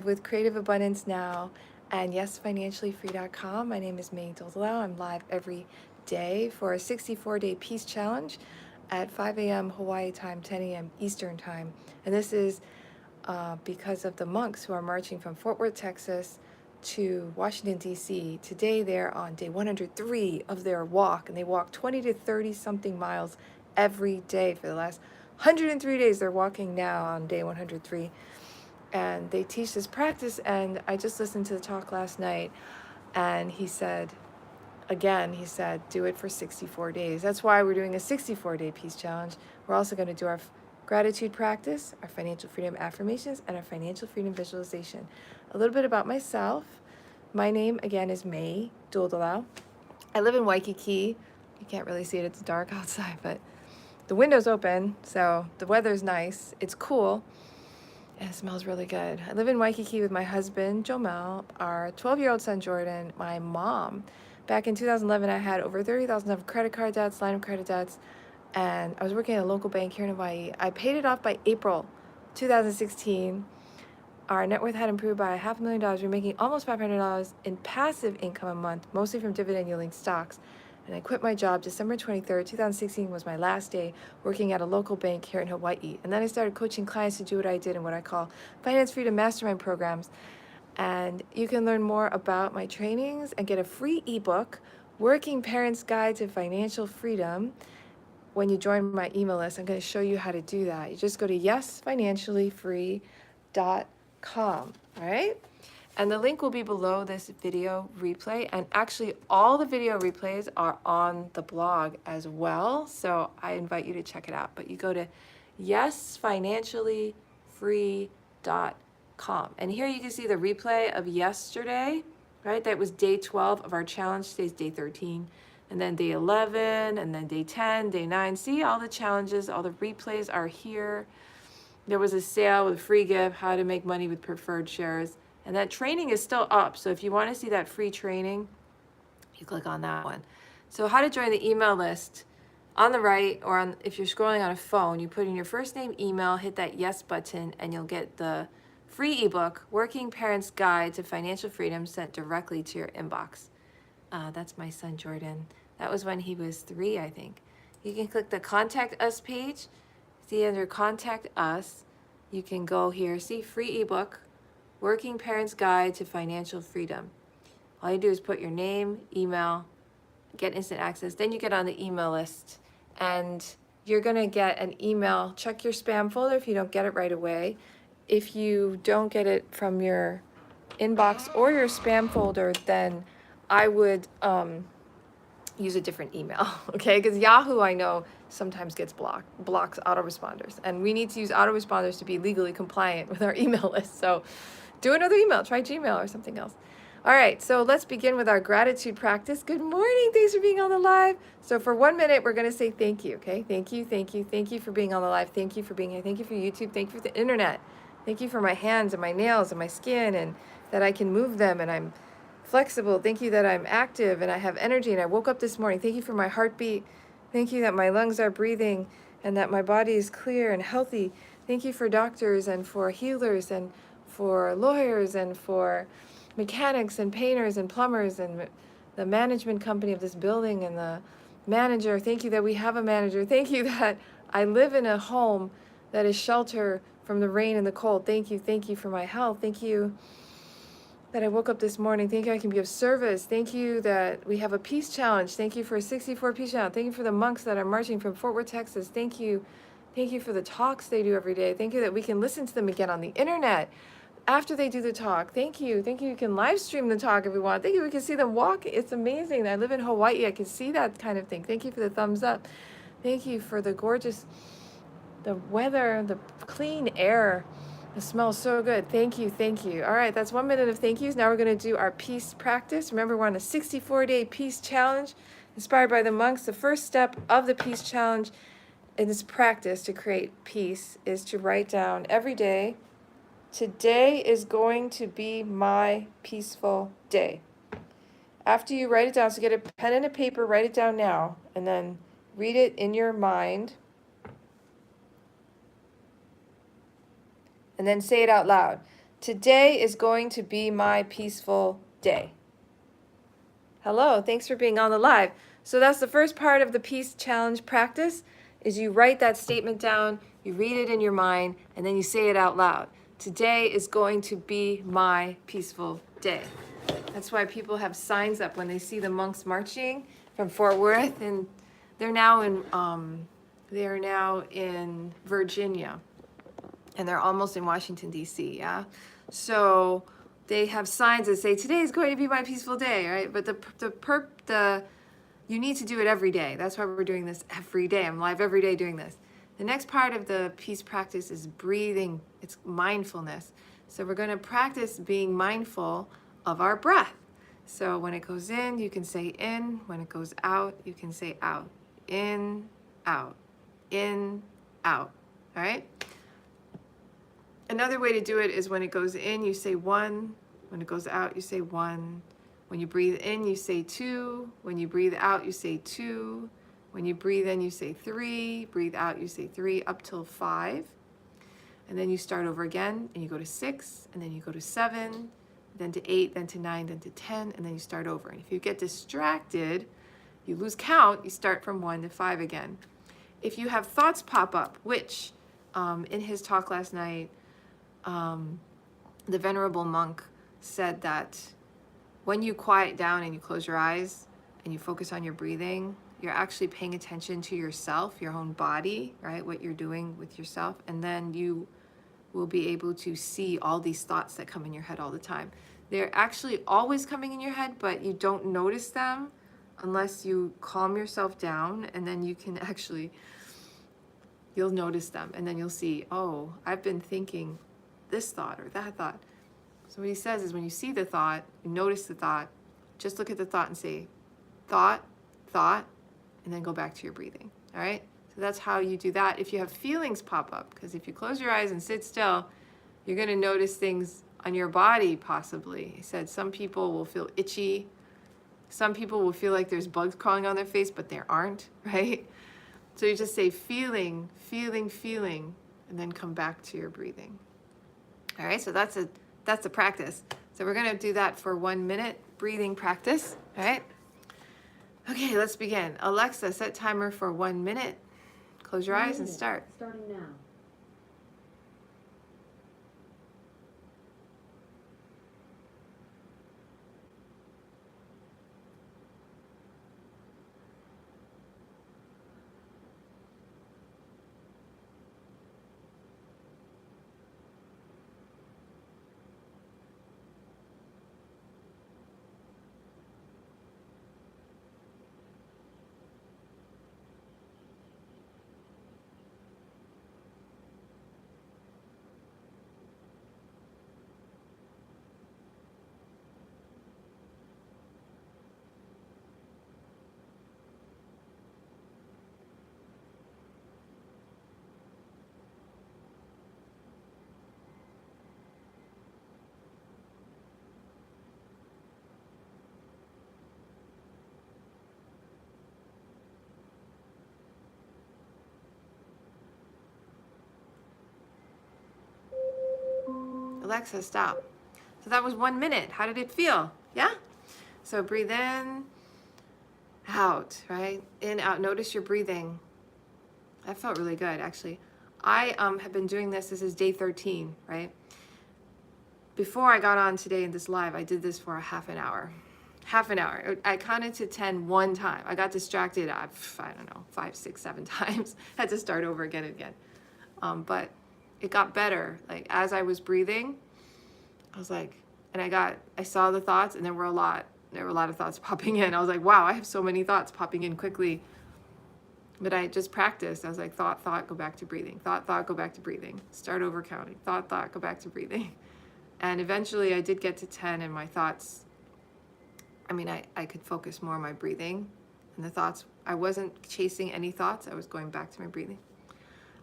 with Creative Abundance Now and YesFinanciallyFree.com. My name is May Doldelau. I'm live every day for a 64-day peace challenge at 5 a.m. Hawaii time, 10 a.m. Eastern time. And this is because of the monks who are marching from Fort Worth, Texas to Washington, D.C. Today they're on day 103 of their walk, and they walk 20 to 30 something miles every day for the last 103 days. They're walking now on day 103. And they teach this practice, and I just listened to the talk last night, and he said do it for 64 days. That's why we're doing a 64-day peace challenge. We're also going to do our gratitude practice, our financial freedom affirmations, and our financial freedom visualization. A little bit about myself. My name again is May Doldelau. I live in Waikiki. You can't really see it, it's dark outside, but the window's open, so the weather's nice, it's cool. It smells really good. I live in Waikiki with my husband, Jomel, our 12-year-old son, Jordan, my mom. Back in 2011, I had over $30,000 of credit card debts, line of credit debts, and I was working at a local bank here in Hawaii. I paid it off by April 2016. Our net worth had improved by $500,000. We're making almost $500 in passive income a month, mostly from dividend-yielding stocks. And I quit my job December 23rd, 2016 was my last day working at a local bank here in Hawaii. And then I started coaching clients to do what I did in what I call Finance Freedom Mastermind programs. And you can learn more about my trainings and get a free ebook, Working Parents Guide to Financial Freedom, when you join my email list. I'm going to show you how to do that. You just go to yesfinanciallyfree.com, all right? And the link will be below this video replay. And actually, all the video replays are on the blog as well. So I invite you to check it out. But you go to yesfinanciallyfree.com. And here you can see the replay of yesterday, right? That was day 12 of our challenge. Today's day 13. And then day 11, and then day 10, day 9. See all the challenges, all the replays are here. There was a sale with a free gift, how to make money with preferred shares. And that training is still up. So if you want to see that free training, you click on that one. So how to join the email list. On the right, or on, if you're scrolling on a phone, you put in your first name, email, hit that yes button, and you'll get the free ebook, Working Parents Guide to Financial Freedom, sent directly to your inbox. That's my son, Jordan. That was when he was 3, I think. You can click the Contact Us page. See under Contact Us, you can go here, see free ebook, Working Parents Guide to Financial Freedom. All you do is put your name, email, get instant access. Then you get on the email list, and you're going to get an email. Check your spam folder if you don't get it right away. If you don't get it from your inbox or your spam folder, then I would use a different email, okay? Because Yahoo, I know, sometimes blocks autoresponders. And we need to use autoresponders to be legally compliant with our email list. So do another email, try Gmail or something else. All right, so let's begin with our gratitude practice. Good morning, thanks for being on the live. So for 1 minute, we're gonna say thank you, okay? Thank you, thank you, thank you for being on the live. Thank you for being here. Thank you for YouTube, thank you for the internet. Thank you for my hands and my nails and my skin, and that I can move them, and I'm flexible. Thank you that I'm active and I have energy and I woke up this morning. Thank you for my heartbeat. Thank you that my lungs are breathing and that my body is clear and healthy. Thank you for doctors and for healers and for lawyers and for mechanics and painters and plumbers and the management company of this building and the manager. Thank you that we have a manager. Thank you that I live in a home that is shelter from the rain and the cold. Thank you for my health. Thank you that I woke up this morning. Thank you I can be of service. Thank you that we have a peace challenge. Thank you for a 64 peace challenge. Thank you for the monks that are marching from Fort Worth, Texas. Thank you for the talks they do every day. Thank you that we can listen to them again on the internet after they do the talk. Thank you you can live stream the talk if we want. Thank you we can see them walk. It's amazing. I live in Hawaii. I can see that kind of thing. Thank you for the thumbs up. Thank you for the gorgeous, the weather, the clean air. It smells so good. Thank you. All right, that's 1 minute of thank yous. Now we're going to do our peace practice. Remember, we're on a 64-day peace challenge inspired by the monks. The first step of the peace challenge in this practice to create peace is to write down every day, today is going to be my peaceful day. After you write it down, so get a pen and a paper, write it down now, and then read it in your mind. And then say it out loud. Today is going to be my peaceful day. Hello, thanks for being on the live. So that's the first part of the peace challenge practice is you write that statement down, you read it in your mind, and then you say it out loud. Today is going to be my peaceful day. That's why people have signs up when they see the monks marching from Fort Worth, and they're now in Virginia, and they're almost in Washington D.C. Yeah, so they have signs that say today is going to be my peaceful day, right? But you need to do it every day. That's why we're doing this every day. I'm live every day doing this. The next part of the peace practice is breathing. It's mindfulness. So we're going to practice being mindful of our breath. So when it goes in, you can say in. When it goes out, you can say out. In, out. In, out. All right? Another way to do it is when it goes in, you say one. When it goes out, you say one. When you breathe in, you say two. When you breathe out, you say two. When you breathe in, you say three. Breathe out, you say three, up till 5. And then you start over again, and you go to 6, and then you go to 7, then to 8, then to 9, then to 10, and then you start over. And if you get distracted, you lose count, you start from 1 to 5 again. If you have thoughts pop up, which in his talk last night, the venerable monk said that when you quiet down and you close your eyes and you focus on your breathing, you're actually paying attention to yourself, your own body, right? What you're doing with yourself. And then you will be able to see all these thoughts that come in your head all the time. They're actually always coming in your head, but you don't notice them unless you calm yourself down, and then you can actually, you'll notice them, and then you'll see, oh, I've been thinking this thought or that thought. So what he says is when you see the thought, you notice the thought, just look at the thought and say, thought, thought, and then go back to your breathing, all right? So that's how you do that. If you have feelings pop up, because if you close your eyes and sit still, you're gonna notice things on your body possibly. He said some people will feel itchy. Some people will feel like there's bugs crawling on their face, but there aren't, right? So you just say feeling, feeling, feeling, and then come back to your breathing. All right, so that's a practice. So we're gonna do that for 1 minute breathing practice, all right? Okay, let's begin. Alexa, set timer for 1 minute. Close your eyes and start. Starting now. Alexa, stop. So that was 1 minute. How did it feel? Yeah? So breathe in, out, right? In, out. Notice your breathing. That felt really good, actually. I have been doing this. This is day 13, right? Before I got on today in this live, I did this for a half an hour. Half an hour. I counted to 10 one time. I got distracted, I don't know, 5, 6, 7 times. Had to start over again and again. But it got better. Like as I was breathing, I was like, and I saw the thoughts, and there were a lot of thoughts popping in. I was like, wow, I have so many thoughts popping in quickly. But I just practiced. I was like, thought, go back to breathing. Thought, go back to breathing. Start over counting. Thought, go back to breathing. And eventually I did get to 10, and my thoughts, I could focus more on my breathing. And the thoughts, I wasn't chasing any thoughts. I was going back to my breathing.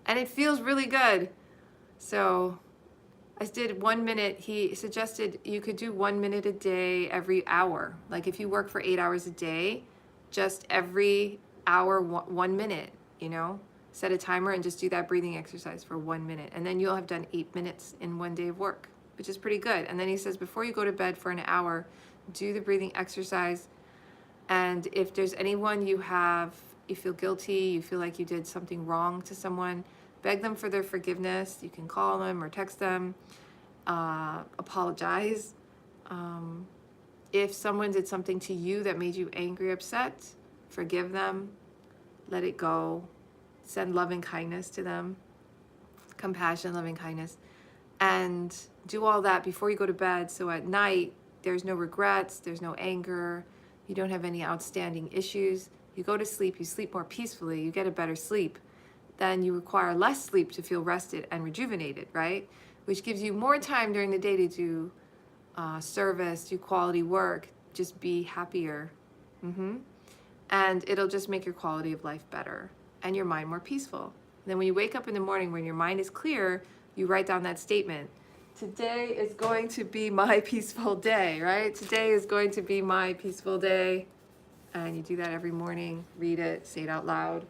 And it feels really good. So I did 1 minute. He suggested you could do 1 minute a day every hour. Like if you work for 8 hours a day, just every hour, 1 minute, set a timer and just do that breathing exercise for 1 minute. And then you'll have done 8 minutes in 1 day of work. which is pretty good. And then he says, before you go to bed for an hour, do the breathing exercise. And if there's anyone you feel guilty, you feel like you did something wrong to someone, beg them for their forgiveness. You can call them or text them, apologize. If someone did something to you that made you angry, upset, forgive them, let it go, send loving kindness to them, compassion, loving kindness, and do all that before you go to bed. So at night, there's no regrets, there's no anger, you don't have any outstanding issues. You go to sleep, you sleep more peacefully, you get a better sleep. Then you require less sleep to feel rested and rejuvenated, right? Which gives you more time during the day to do service, do quality work, just be happier. And it'll just make your quality of life better and your mind more peaceful. And then when you wake up in the morning, when your mind is clear, you write down that statement. Today is going to be my peaceful day, right? Today is going to be my peaceful day. And you do that every morning, read it, say it out loud.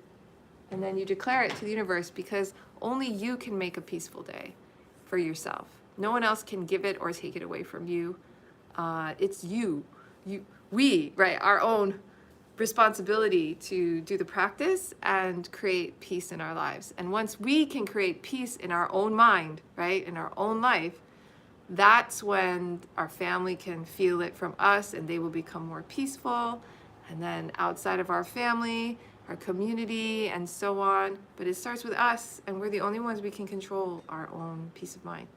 And then you declare it to the universe, because only you can make a peaceful day for yourself. No one else can give it or take it away from you. It's we, right? Our own responsibility to do the practice and create peace in our lives. And once we can create peace in our own mind, right, in our own life, that's when our family can feel it from us and they will become more peaceful. And then outside of our family, our community, and so on. But it starts with us, and we're the only ones we can control our own peace of mind.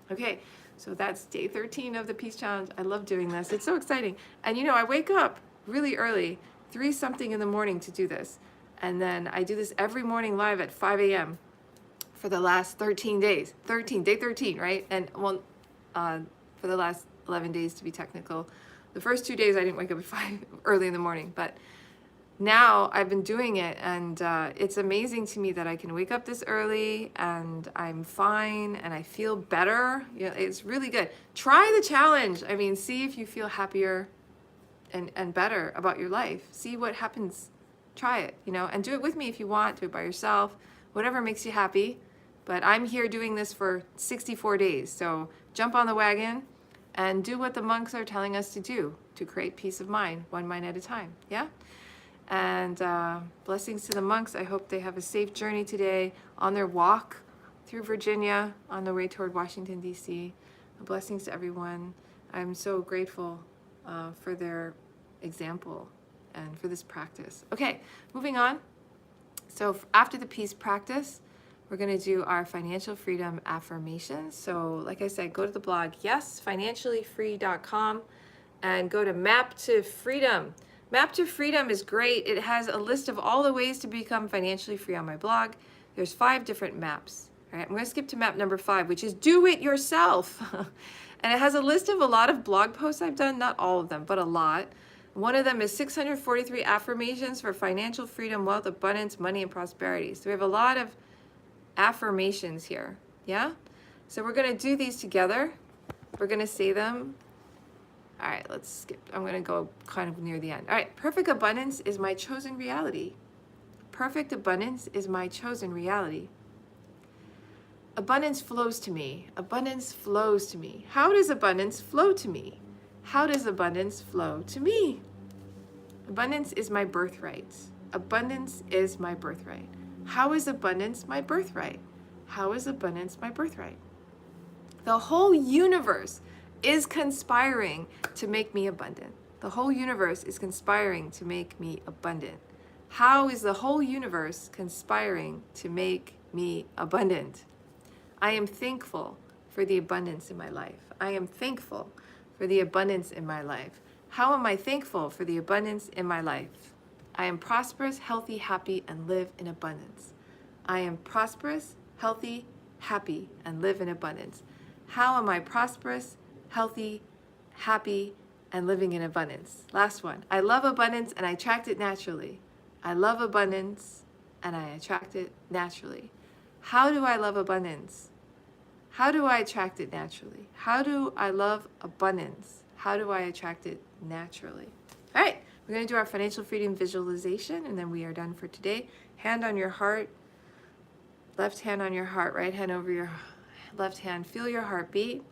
Okay, so that's day 13 of the Peace Challenge. I love doing this. It's so exciting. And I wake up really early, 3 something in the morning to do this. And then I do this every morning live at 5 a.m. for the last 13 days. Day 13, right? And for the last 11 days to be technical. The first 2 days I didn't wake up at 5 early in the morning, but now I've been doing it, and it's amazing to me that I can wake up this early and I'm fine and I feel better. It's really good. Try the challenge. I mean, see if you feel happier and better about your life. See what happens. Try it, and do it with me if you want. Do it by yourself, whatever makes you happy. But I'm here doing this for 64 days. So jump on the wagon and do what the monks are telling us to do to create peace of mind, one mind at a time. Yeah? And blessings to the monks. I hope they have a safe journey today on their walk through Virginia on the way toward Washington, D.C. Blessings to everyone. I'm so grateful for their example and for this practice. Okay, moving on. So after the peace practice, we're going to do our financial freedom affirmations. So like I said, go to the blog, yesfinanciallyfree.com, and go to Map to Freedom. Map to Freedom is great. It has a list of all the ways to become financially free on my blog. There's 5 different maps. All right, I'm going to skip to map number 5, which is do it yourself. And it has a list of a lot of blog posts I've done, not all of them, but a lot. One of them is 643 affirmations for financial freedom, wealth, abundance, money, and prosperity. So we have a lot of affirmations here. Yeah? So we're going to do these together. We're going to say them. All right, let's skip. I'm going to go kind of near the end. All right, perfect abundance is my chosen reality. Perfect abundance is my chosen reality. Abundance flows to me. Abundance flows to me. How does abundance flow to me? How does abundance flow to me? Abundance is my birthright. Abundance is my birthright. How is abundance my birthright? How is abundance my birthright? The whole universe is conspiring to make me abundant. The whole universe is conspiring to make me abundant. How is the whole universe conspiring to make me abundant? I am thankful for the abundance in my life. I am thankful for the abundance in my life. How am I thankful for the abundance in my life? I am prosperous, healthy, happy, and live in abundance. I am prosperous, healthy, happy, and live in abundance. How am I prosperous, healthy, happy, and living in abundance? Last one. I love abundance and I attract it naturally. I love abundance and I attract it naturally. How do I love abundance? How do I attract it naturally? How do I love abundance? How do I attract it naturally? All right, we're going to do our financial freedom visualization, and then we are done for today. Hand on your heart, left hand on your heart, right hand over your left hand. Feel your heartbeat.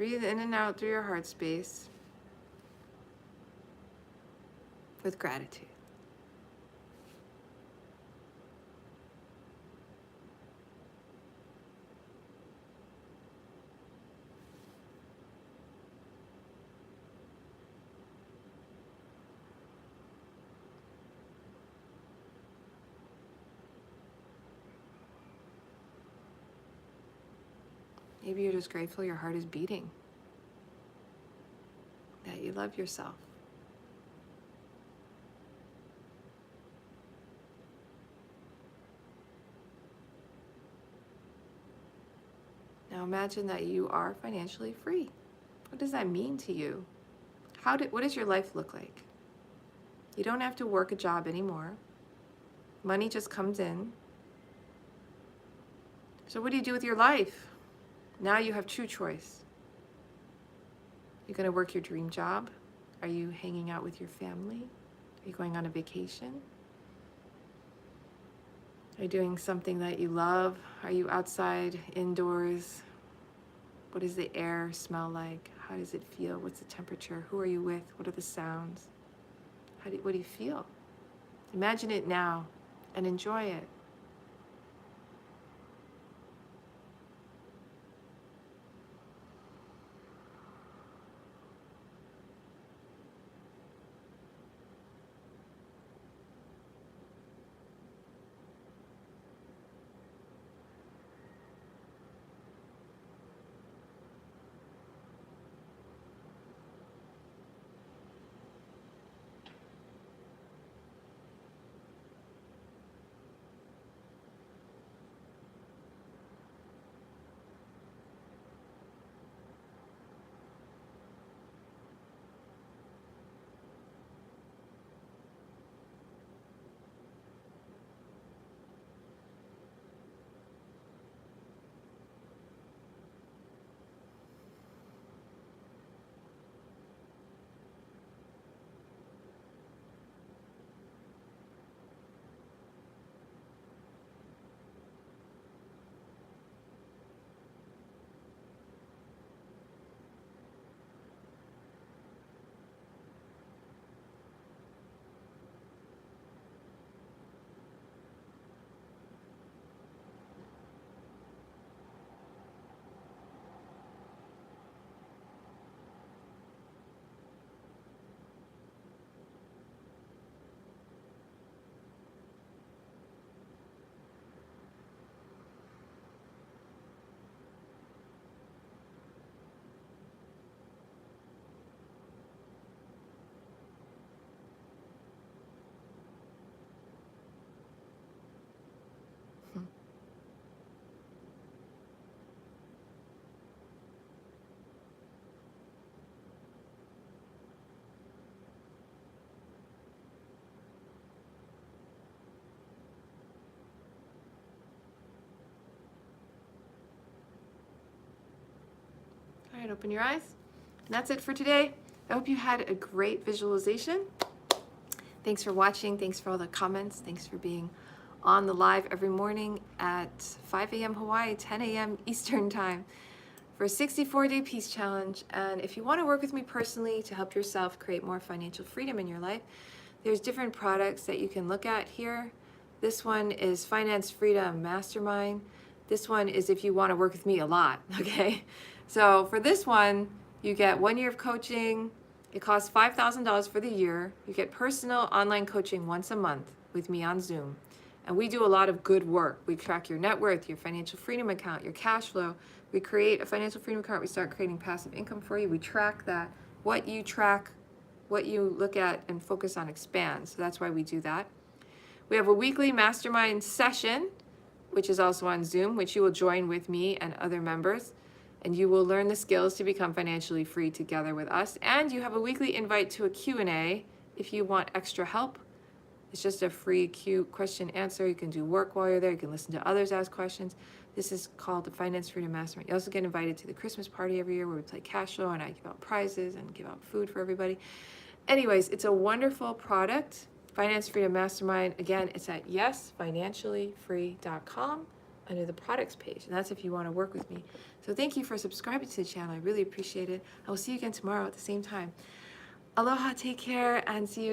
Breathe in and out through your heart space with gratitude. Maybe you're just grateful your heart is beating, that you love yourself. Now imagine that you are financially free. What does that mean to you? What does your life look like? You don't have to work a job anymore. Money just comes in. So what do you do with your life? Now you have true choice. You're going to work your dream job? Are you hanging out with your family? Are you going on a vacation? Are you doing something that you love? Are you outside, indoors? What does the air smell like? How does it feel? What's the temperature? Who are you with? What are the sounds? What do you feel? Imagine it now and enjoy it. All right, open your eyes. And that's it for today. I hope you had a great visualization. Thanks for watching. Thanks for all the comments. Thanks for being on the live every morning at 5 a.m. Hawaii, 10 a.m. Eastern Time for a 64-day peace challenge. And if you want to work with me personally to help yourself create more financial freedom in your life, there's different products that you can look at here. This one is Finance Freedom Mastermind. This one is if you want to work with me a lot, okay? So for this one, you get 1 year of coaching. It costs $5,000 for the year. You get personal online coaching once a month with me on Zoom. And we do a lot of good work. We track your net worth, your financial freedom account, your cash flow. We create a financial freedom account. We start creating passive income for you. We track that. What you track, what you look at and focus on expands. So that's why we do that. We have a weekly mastermind session, which is also on Zoom, which you will join with me and other members. And you will learn the skills to become financially free together with us. And you have a weekly invite to a Q&A if you want extra help. It's just a free question answer. You can do work while you're there. You can listen to others ask questions. This is called the Finance Freedom Mastermind. You also get invited to the Christmas party every year where we play cash flow and I give out prizes and give out food for everybody. Anyways, it's a wonderful product. Finance Freedom Mastermind. Again, it's at yesfinanciallyfree.com. under the products page. And that's if you want to work with me. So thank you for subscribing to the channel. I really appreciate it. I will see you again tomorrow at the same time. Aloha, take care, and see you